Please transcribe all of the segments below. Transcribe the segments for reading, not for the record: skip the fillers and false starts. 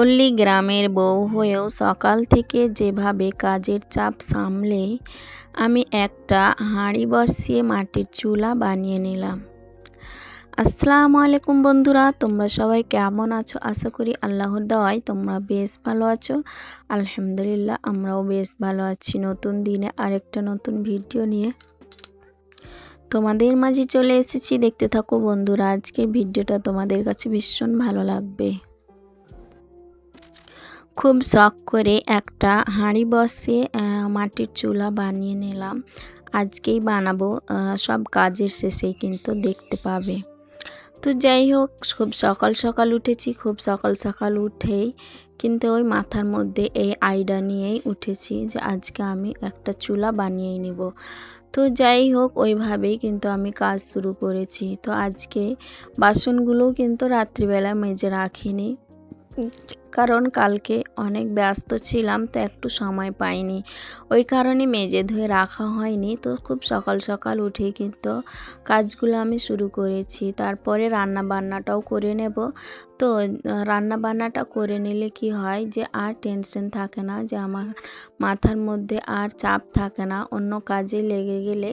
পল্লী গ্রামের বউ হয়েও সকাল থেকে যেভাবে কাজের চাপ সামলে আমি একটা হাঁড়ি বসিয়ে মাটির চুলা বানিয়ে নিলাম। আসসালামু আলাইকুম বন্ধুরা, তোমরা সবাই কেমন আছো? আশা করি আল্লাহর দয়ায় তোমরা বেশ ভালো আছো। আলহামদুলিল্লাহ, আমরাও বেশ ভালো আছি। নতুন দিনে আরেকটা নতুন ভিডিও নিয়ে তোমাদের মাঝে চলে এসেছি। দেখতে থাকো বন্ধুরা, আজকের ভিডিওটা তোমাদের কাছে ভীষণ ভালো লাগবে। খুব শখ করে একটা হাঁড়ি বসিয়ে মাটির চুলা বানিয়ে নিলাম। আজকেই বানাবো, সব কাজের শেষেই কিন্তু দেখতে পাবে। তো যাই হোক, খুব সকাল সকাল উঠেছি। খুব সকাল সকাল উঠেই কিন্তু ওই মাথার মধ্যে এই আইডিয়া নিয়েই উঠেছি যে আজকে আমি একটা চুলা বানিয়েই নিব। তো যাই হোক, ওইভাবেই কিন্তু আমি কাজ শুরু করেছি। তো আজকে বাসনগুলোও কিন্তু রাত্রিবেলা মেজে রাখিনি, কারণ কালকে অনেক ব্যস্ত ছিলাম, তো একটু সময় পাইনি, ওই কারণে মেজে ধুয়ে রাখা হয়নি। তো খুব সকাল সকাল উঠেই কিন্তু কাজগুলো আমি শুরু করেছি। তারপরে রান্না বান্নাটাও করে নেব। তো রান্না বান্নাটা করে নিলে কি হয় যে আর টেনশন থাকে না, যে আমার মাথার মধ্যে আর চাপ থাকে না অন্য কাজে লেগে গেলে।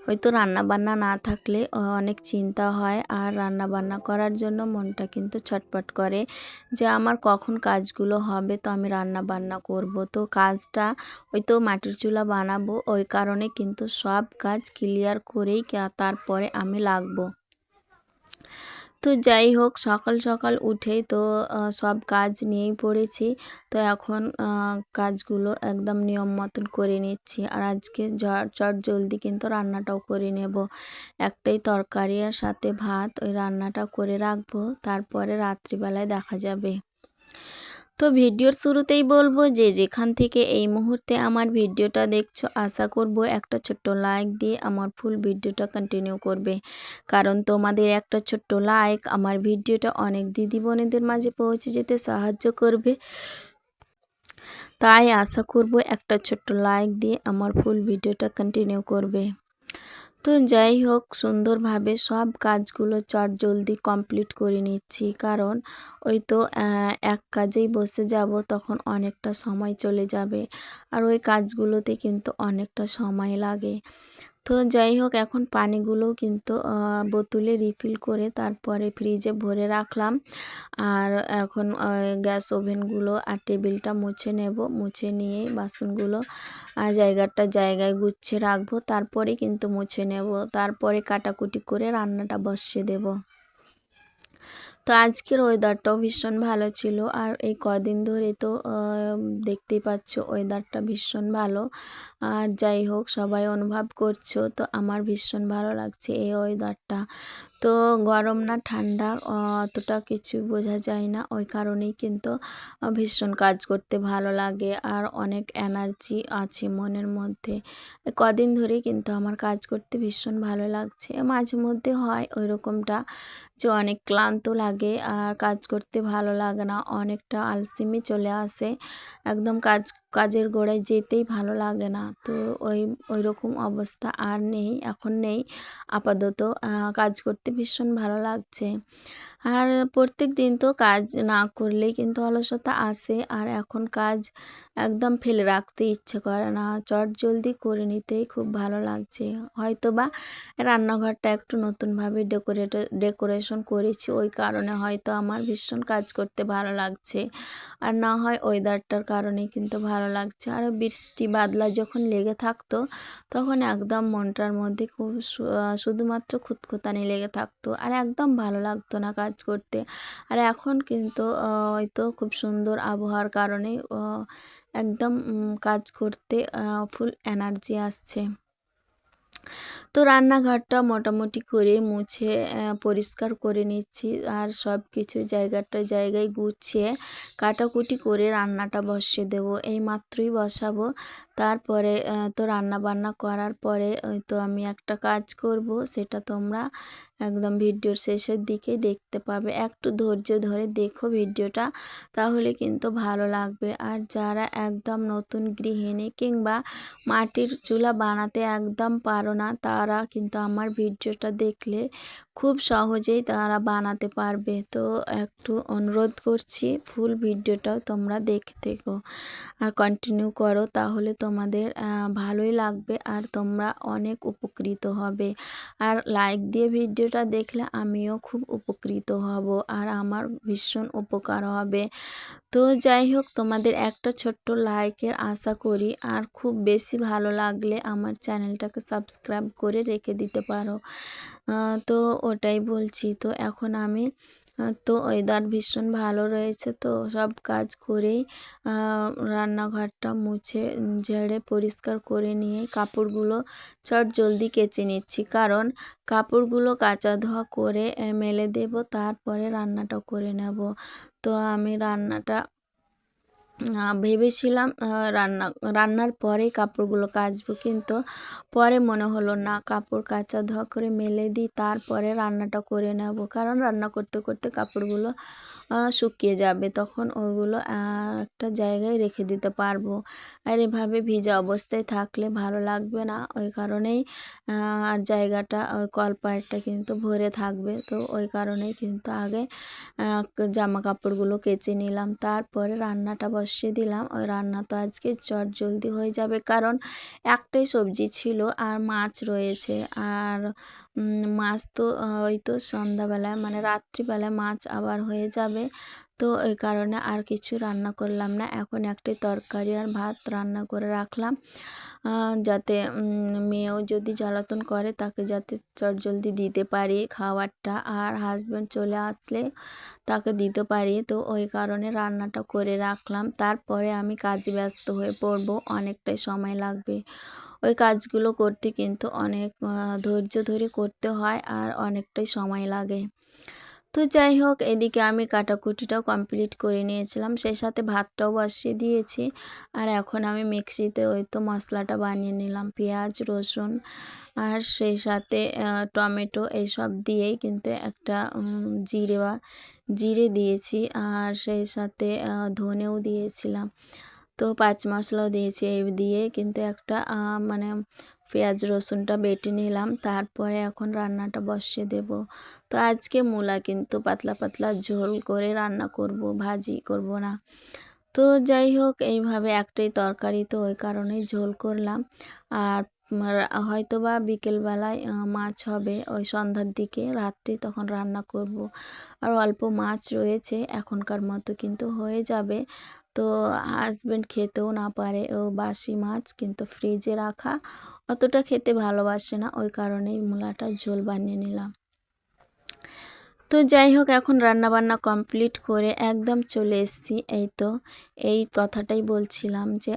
হয়তো রান্না বান্না না থাকলে অনেক চিন্তা হয়, আর রান্না বান্না করার জন্য মনটা কিন্তু ছটপট করে যে আমার কখন কাজগুলো হবে, তো আমি রান্না বান্না করব। তো কাজটা ওই তো মাটির চুলা বানাবো, ওই কারণে কিন্তু সব কাজ ক্লিয়ার করেই তারপরে আমি লাগবো। তো যাই হোক, সকাল সকাল উঠেই তো সব কাজ নিয়েই পড়েছি। তো এখন কাজগুলো একদম নিয়ম মতন করে নিচ্ছি। আর আজকে চট জলদি কিন্তু রান্নাটাও করে নেব। একটাই তরকারি আর সাথে ভাত, ওই রান্নাটা করে রাখবো, তারপরে রাত্রিবেলায় দেখা যাবে। তো ভিডিওর শুরুতেই বলবো, যে যেখান থেকে এই মুহূর্তে আমার ভিডিওটা দেখছো, আশা করব একটা ছোট্ট লাইক দিয়ে আমার ফুল ভিডিওটা কন্টিনিউ করবে। কারণ তোমাদের একটা ছোট্ট লাইক আমার ভিডিওটা অনেক দিদি বোনেদের মাঝে পৌঁছে যেতে সাহায্য করবে। তাই আশা করব একটা ছোট্ট লাইক দিয়ে আমার ফুল ভিডিওটা কন্টিনিউ করবে। তো যাই হোক, সুন্দরভাবে সব কাজগুলো চট জলদি কমপ্লিট করে নিচ্ছি, কারণ ওই তো এক কাজেই বসে যাব তখন অনেকটা সময় চলে যাবে, আর ওই কাজগুলোতে কিন্তু অনেকটা সময় লাগে। তো যাই হোক, এখন পানিগুলোও কিন্তু বোতলে রিফিল করে তারপরে ফ্রিজে ভরে রাখলাম। আর এখন গ্যাস ওভেনগুলো আর টেবিলটা মুছে নেব। মুছে নিয়ে বাসনগুলো জায়গায় গুছিয়ে রাখবো, তারপরে কিন্তু মুছে নেব। তারপরে কাটাকুটি করে রান্নাটা বসিয়ে দেব। তো আজকের ওয়েদারটাও ভীষণ ভালো ছিল, আর এই কদিন ধরে তো দেখতেই পাচ্ছ ওয়েদারটা ভীষণ ভালো। আর যাই হোক, সবাই অনুভব করছো, তো আমার ভীষণ ভালো লাগছে এই ওয়েদারটা। তো গরম না ঠান্ডা অতটা কিছু বোঝা যায় না, ওই কারণেই কিন্তু ভীষণ কাজ করতে ভালো লাগে, আর অনেক এনার্জি আছে মনের মধ্যে। কদিন ধরেই কিন্তু আমার কাজ করতে ভীষণ ভালো লাগছে। মাঝে মধ্যে হয় ওই রকমটা, যে অনেক ক্লান্ত লাগে আর কাজ করতে ভালো লাগে না, অনেকটা আলসেমি চলে আসে, একদম কাজের গোড়ায় যেতেই ভালো লাগে না। তো ওই রকম অবস্থা আর নেই, এখন নেই আপাতত। কাজ করতে ভীষণ ভালো লাগছে। আর প্রত্যেক দিন তো কাজ না করলেই কিন্তু অলসতা আসে, আর এখন কাজ একদম ফেলে রাখতে ইচ্ছে করে না, চট জলদি করে নিতেই খুব ভালো লাগছে। হয়তো বা রান্নাঘরটা একটু নতুনভাবে ডেকোরেশন করেছি, ওই কারণে হয়তো আমার ভীষণ কাজ করতে ভালো লাগছে, আর না হয় ওয়েদারটার কারণেই কিন্তু ভালো লাগছে। আর বৃষ্টি বাদলা যখন লেগে থাকতো, তখন একদম মনটার মধ্যে খুব শুধুমাত্র খুঁতখুঁতানি লেগে থাকতো, আর একদম ভালো লাগতো না কাজ করতে। আর এখন কিন্তু হয়তো খুব সুন্দর আবহাওয়ার কারণে একদম কাজ করতে ফুল এনার্জি আসছে। তো রান্নাঘরটা মোটামুটি করে মুছে পরিষ্কার করে নিচ্ছি, আর সব কিছু জায়গায় গুছিয়ে কাটাকুটি করে রান্নাটা বসিয়ে দেবো। এই মাত্রই বসাবো। তারপরে তো রান্না বান্না করার পরে ওই তো আমি একটা কাজ করব, সেটা তোমরা একদম ভিডিওর শেষের দিকে দেখতে পাবে। একটু ধৈর্য ধরে দেখো ভিডিওটা, তাহলে কিন্তু ভালো লাগবে। আর যারা একদম নতুন গৃহিণী কিংবা মাটির চুলা বানাতে একদম পারো না, তারা কিন্তু আমার ভিডিওটা দেখলে খুব সহজেই তারা বানাতে পারবে। তো একটু অনুরোধ করছি ফুল ভিডিওটাও তোমরা দেখে থেকো আর কন্টিনিউ করো, তাহলে তোমাদের ভালোই লাগবে আর তোমরা অনেক উপকৃত হবে। আর লাইক দিয়ে ভিডিওটা দেখলে আমিও খুব উপকৃত হব আর আমার ভীষণ উপকার হবে। তো যাই হোক, তোমাদের একটা ছোট্ট লাইকের আশা করি, আর খুব বেশি ভালো লাগলে আমার চ্যানেলটাকে সাবস্ক্রাইব করে রেখে দিতে পারো। তো ওটাই বলছি। তো এখন আমি তো ওয়েদার ভীষণ ভালো রয়েছে, তো সব কাজ করেই রান্নাঘরটা মুছে ঝেড়ে পরিষ্কার করে নিয়ে কাপড়গুলো চটজলদি কেচে নিচ্ছি, কারণ কাপড়গুলো কাচা ধোয়া করে মেলে দেব, তারপরে রান্নাটা করে নেব। তো আমি রান্নাটা ভেবেছিলাম রান্নার পরেই কাপড়গুলো কাচবো, কিন্তু পরে মনে হলো না, কাপড় কাচা ধোয়া করে মেলে দিই, তারপরে রান্নাটা করে নেব, কারণ রান্না করতে করতে কাপড়গুলো শুকিয়ে যাবে, তখন ওগুলো একটা জায়গায় রেখে দিতে পারবো। আর এভাবে ভিজা অবস্থায় থাকলে ভালো লাগবে না, ওই কারণেই আর জায়গাটা ওই কলপাটটা কিন্তু ভরে থাকবে। তো ওই কারণেই কিন্তু আগে জামা কাপড়গুলো কেচে নিলাম, তারপরে রান্নাটা বসিয়ে দিলাম। ওই রান্না তো আজকে চটজলদি হয়ে যাবে, কারণ একটাই সবজি ছিল আর মাছ রয়েছে। আর মাছ তো ওই তো সন্ধ্যাবেলায় মানে রাত্রিবেলায় মাছ আবার হয়ে যাবে। তো ওই কারণে আর কিছু রান্না করলাম না, এখন একটাই তরকারি আর ভাত রান্না করে রাখলাম, যাতে মেয়েও যদি জ্বালাতন করে তাকে যাতে চটজলদি দিতে পারি খাবারটা, আর হাজব্যান্ড চলে আসলে তাকে দিতে পারি। তো ওই কারণে রান্নাটা করে রাখলাম, তারপরে আমি কাজে ব্যস্ত হয়ে পড়ব, অনেকটাই সময় লাগবে। ওই কাজগুলো করতে কিন্তু অনেক ধৈর্য ধরে করতে হয় আর অনেকটাই সময় লাগে। তো যাই হোক, এদিকে আমি কাটাকুটিটাও কমপ্লিট করে নিয়েছিলাম, সেই সাথে ভাতটাও বসিয়ে দিয়েছি। আর এখন আমি মিক্সিতে ওই তো মশলাটা বানিয়ে নিলাম, পেঁয়াজ রসুন আর সেই সাথে টমেটো এইসব দিয়েই কিন্তু একটা জিরে দিয়েছি, আর সেই সাথে ধনেও দিয়েছিলাম, তো পাঁচ মশলাও দিয়েছি। এই দিয়ে কিন্তু একটা মানে পেঁয়াজ রসুনটা বেটে নিলাম, তারপরে এখন রান্নাটা বসিয়ে দেব। তো আজকে মূলা কিন্তু পাতলা পাতলা ঝোল করে রান্না করব, ভাজি করব না। তো যাই হোক, এইভাবে একটাই তরকারি, তো ওই কারণেই ঝোল করলাম। আর হয়তো বা বিকেলবেলায় মাছ হবে, ওই সন্ধ্যার দিকে রাত্রে তখন রান্না করব। আর অল্প মাছ রয়েছে, এখনকার মতো কিন্তু হয়ে যাবে। তো হাজব্যান্ড খেতেও না পারে, ও বাসি মাছ কিন্তু ফ্রিজে রাখা, অতটা খেতে ভালোবাসে না, ওই কারণেই মূলাটা ঝোল বানিয়ে নিলাম। তো যাই হোক, এখন রান্নাবান্না কমপ্লিট করে একদম চলে এসেছি। এই তো এই কথাটাই বলছিলাম যে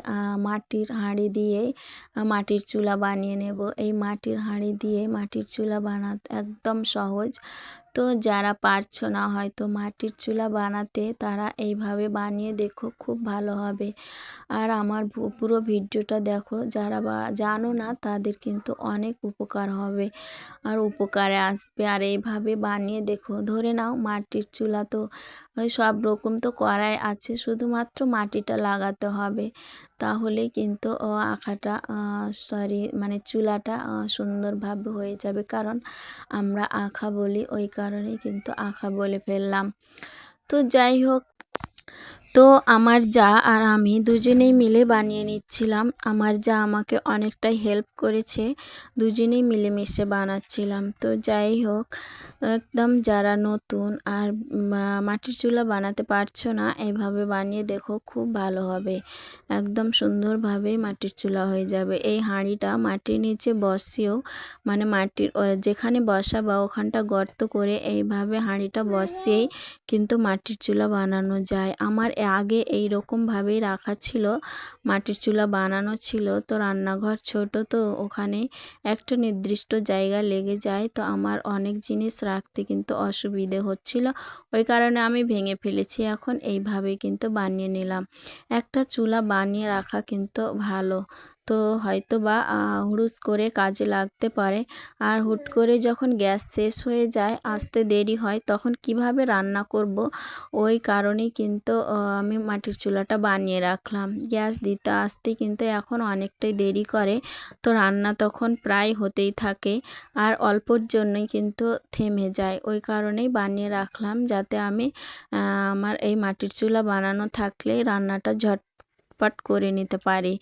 মাটির হাঁড়ি দিয়ে মাটির চুলা বানিয়ে নেব। এই মাটির হাঁড়ি দিয়ে মাটির চুলা বানাতে একদম সহজ। তো যারা পারছো না হয়তো মাটির চুলা বানাতে, তারা এইভাবে বানিয়ে দেখো, খুব ভালো হবে। আর আমার পুরো ভিডিওটা দেখো, যারা জানো না তাদের কিন্তু অনেক উপকার হবে আর উপকারে আসবে। আর এইভাবে বানিয়ে দেখো, ধরে নাও মাটির চুলা তো ওই সব রকম তো কড়াই আছে, শুধুমাত্র মাটিটা লাগাতে হবে, তাহলেই কিন্তু আখাটা মানে চুলাটা সুন্দরভাবে হয়ে যাবে, কারণ আমরা আখা বলি, ওই কারণেই কিন্তু আখা বলে ফেললাম। তো যাই হোক, তো আমার যা আর আমি দুজনেই মিলে বানিয়ে নিচ্ছিলাম। আমার যা আমাকে অনেকটাই হেল্প করেছে, দুজনেই মিলেমিশে বানাচ্ছিলাম। তো যাই হোক, একদম যারা নতুন আর মাটির চুলা বানাতে পারছো না, এইভাবে বানিয়ে দেখো, খুব ভালো হবে, একদম সুন্দরভাবে মাটির চুলা হয়ে যাবে। এই হাঁড়িটা মাটির নিচে বসিয়েও, মানে মাটির যেখানে বসাবা ওখানটা গর্ত করে এইভাবে হাঁড়িটা বসিয়েই কিন্তু মাটির চুলা বানানো যায়। আমার আগে এই রকমভাবেই রাখা ছিল, মাটির চুলা বানানো ছিল, তো রান্নাঘর ছোট, তো ওখানে একটা নির্দিষ্ট জায়গা লেগে যায়, তো আমার অনেক জিনিস রাখতে কিন্তু অসুবিধে হচ্ছিল, ওই কারণে আমি ভেঙে ফেলেছি। এখন এইভাবে কিন্তু বানিয়ে নিলাম। একটা চুলা বানিয়ে রাখা কিন্তু ভালো, তো হয়তো বা হুড়ুস করে কাজে লাগতে পারে। আর হুট করে যখন গ্যাস শেষ হয়ে যায়, আসতে দেরি হয়, তখন কিভাবে রান্না করব, ওই কারণেই কিন্তু আমি মাটির চুলাটা বানিয়ে রাখলাম। গ্যাস দিতে আসতে কিন্তু এখন অনেকটাই দেরি করে। তো রান্না তখন প্রায় হতেই থাকে আর অল্পর জন্যই কিন্তু থেমে যায়। ওই কারণেই বানিয়ে রাখলাম যাতে আমি আমার এই মাটির চুলা বানানো থাকলে রান্নাটা ঝটপট করে নিতে পারি।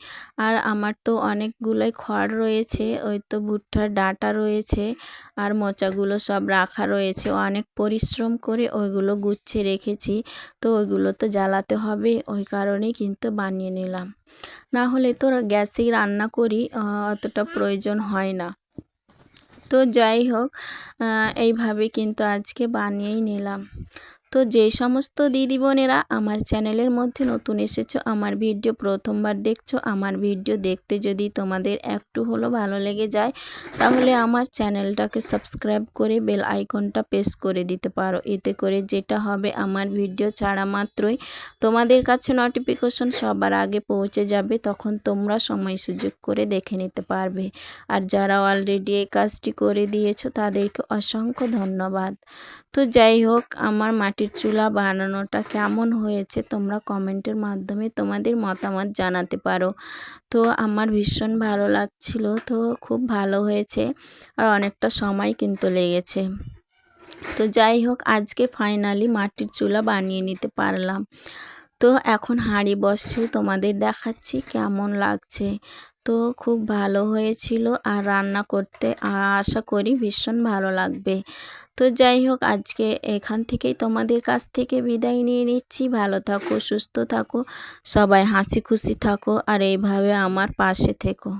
আর আমার তো অনেকগুলোই খড় রয়েছে, ওই তো ভুট্টার ডাঁটা রয়েছে আর মোচাগুলো সব রাখা রয়েছে। অনেক পরিশ্রম করে ওইগুলো গুছিয়ে রেখেছি, তো ওইগুলো তো জ্বালাতে হবে, ওই কারণেই কিন্তু বানিয়ে নিলাম। না হলে তো গ্যাসেই রান্না করি, অতটা প্রয়োজন হয় না। তো যাই হোক, এইভাবে কিন্তু আজকে বানিয়েই নিলাম। তো যেই সমস্ত দিদি বোনেরা আমার চ্যানেলের মধ্যে নতুন এসেছো, আমার ভিডিও প্রথমবার দেখছো, আমার ভিডিও দেখতে যদি তোমাদের একটু হলেও ভালো লেগে যায় তাহলে আমার চ্যানেলটাকে সাবস্ক্রাইব করে বেল আইকনটা প্রেস করে দিতে পারো। এতে করে যেটা হবে, আমার ভিডিও ছাড়া মাত্রই তোমাদের কাছে নোটিফিকেশন সবার আগে পৌঁছে যাবে, তখন তোমরা সময় সুযোগ করে দেখে নিতে পারবে। আর যারা অলরেডি এই কাজটি করে দিয়েছো তাদেরকে অসংখ্য ধন্যবাদ। তো যাই হোক, আমার মাটির চুলা বানানোটা কেমন হয়েছে তোমরা কমেন্টের মাধ্যমে তোমাদের মতামত জানাতে পারো। তো আমার ভীষণ ভালো লাগছিল, তো খুব ভালো হয়েছে আর অনেকটা সময় কিন্তু লেগেছে। তো যাই হোক, আজকে ফাইনালি মাটির চুলা বানিয়ে নিতে পারলাম। তো এখন হাঁড়ি বসিয়ে তোমাদের দেখাচ্ছি কেমন লাগছে। তো খুব ভালো হয়েছিল আর রান্না করতে আশা করি ভীষণ ভালো লাগবে। তো যাই হোক, আজকে এখান থেকেই তোমাদের কাছ থেকে বিদায় নিয়ে নিচ্ছি। ভালো থাকো, সুস্থ থাকো, সবাই হাসি খুশি থাকো আর এইভাবে আমার পাশে থেকো।